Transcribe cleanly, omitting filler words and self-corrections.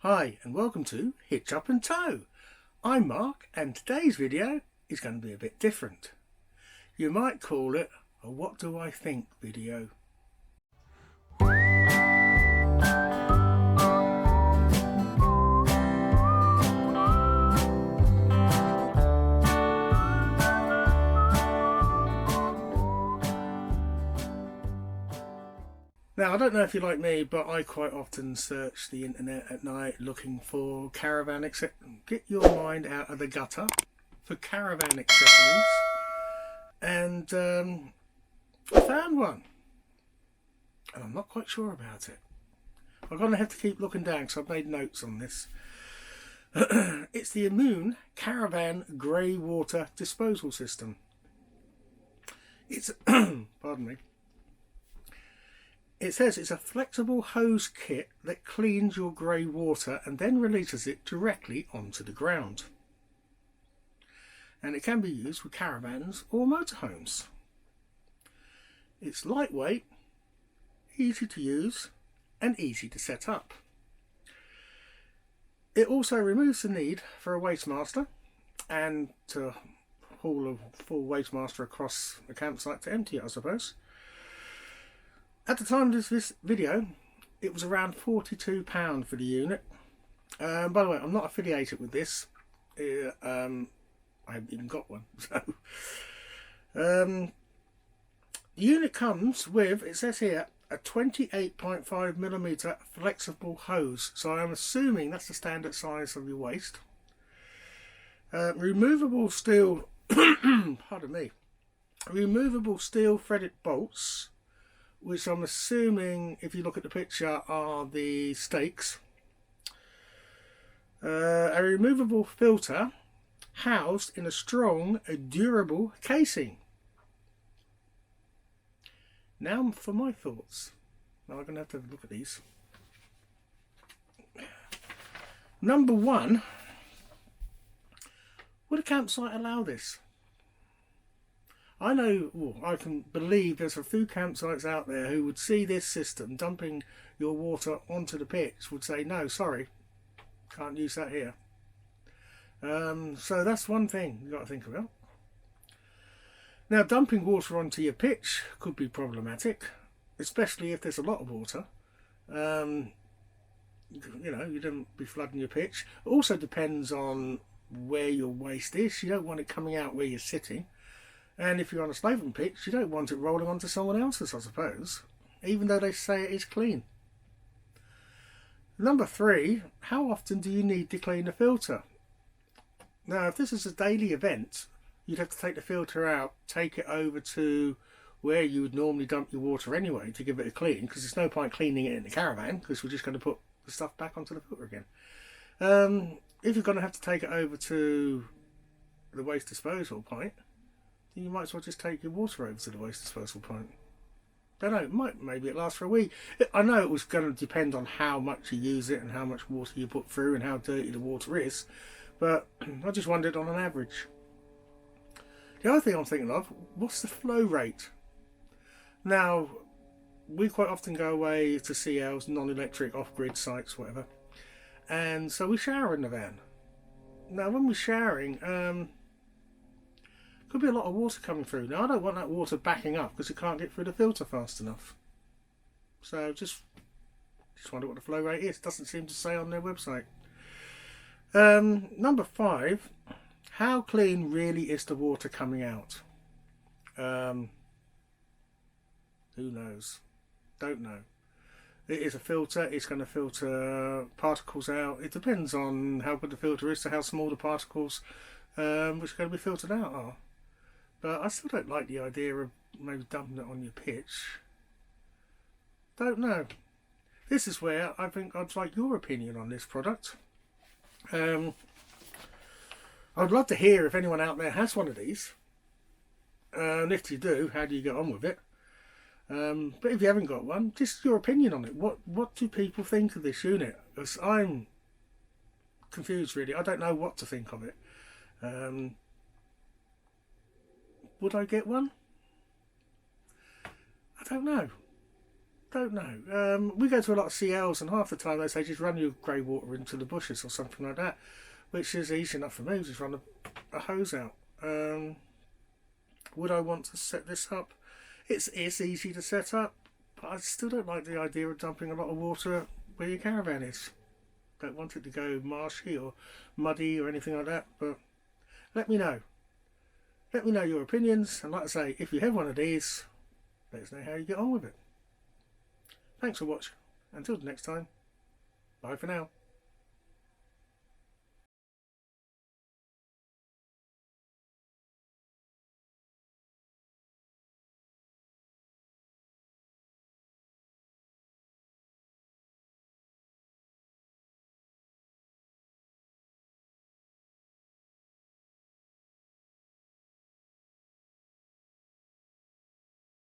Hi and welcome to Hitch Up and Tow. I'm Mark and today's video is going to be a bit different. You might call it a what do I think video. Now, I don't know if you're like me, but I quite often search the internet at night looking for caravan accessories. Get your mind out of the gutter for caravan accessories. And I found one. And I'm not quite sure about it. I'm going to have to keep looking down because I've made notes on this. It's the Immune Caravan Grey Water Disposal System. It's, pardon me. It says it's a flexible hose kit that cleans your grey water and then releases it directly onto the ground. And it can be used with caravans or motorhomes. It's lightweight, easy to use and easy to set up. It also removes the need for a wastemaster and to haul a full wastemaster across the campsite to empty it, I suppose. At the time of this video, it was around £42 for the unit. By the way, I'm not affiliated with this. I haven't even got one. So, the unit comes with, it says here, a 28.5mm flexible hose. So I'm assuming that's the standard size of your waste. Removable steel, pardon me, removable steel threaded bolts, which I'm assuming, if you look at the picture, are the stakes. A removable filter housed in a strong, durable casing. Now for my thoughts. Now I'm going to have a look at these. Number one, would a campsite allow this? I know, well, I can believe there's a few campsites out there who would see this system dumping your water onto the pitch, would say, no, sorry, can't use that here. So that's one thing you've got to think about. Now, dumping water onto your pitch could be problematic, especially if there's a lot of water. You know, you don't be flooding your pitch. It also depends on where your waste is. You don't want it coming out where you're sitting. And if you're on a slaving pitch, you don't want it rolling onto someone else's, I suppose, even though they say it is clean. Number three, how often do you need to clean the filter? Now, if this is a daily event, you'd have to take the filter out, take it over to where you would normally dump your water anyway to give it a clean, because there's no point cleaning it in the caravan, because we're just going to put the stuff back onto the filter again. If you're going to have to take it over to the waste disposal point, you might as well just take your water over to the waste disposal point. Don't know, maybe it lasts for a week. I know it was going to depend on how much you use it and how much water you put through and how dirty the water is, but I just wondered on an average. The other thing I'm thinking of, what's the flow rate? Now, we quite often go away to CLs, non-electric, off-grid sites, whatever, and so we shower in the van. Now, when we're showering, could be a lot of water coming through. Now, I don't want that water backing up because it can't get through the filter fast enough. So just wonder what the flow rate is. Doesn't seem to say on their website. Number five, how clean really is the water coming out? Who knows? Don't know. It is a filter. It's going to filter particles out. It depends on how good the filter is to how small the particles which are going to be filtered out are. But I still don't like the idea of maybe dumping it on your pitch. Don't know. This is where I think I'd like your opinion on this product. I'd love to hear if anyone out there has one of these. And if you do, how do you get on with it? But if you haven't got one, just your opinion on it. What do people think of this unit? Because I'm confused, really. I don't know what to think of it. Would I get one? I don't know. Don't know. We go to a lot of CLs, and half the time they say just run your grey water into the bushes or something like that, which is easy enough for me. Just run a hose out. Would I want to set this up? It's easy to set up, but I still don't like the idea of dumping a lot of water where your caravan is. Don't want it to go marshy or muddy or anything like that, but let me know. Let me know your opinions, and like I say, if you have one of these, let us know how you get on with it. Thanks for watching. Until the next time, bye for now.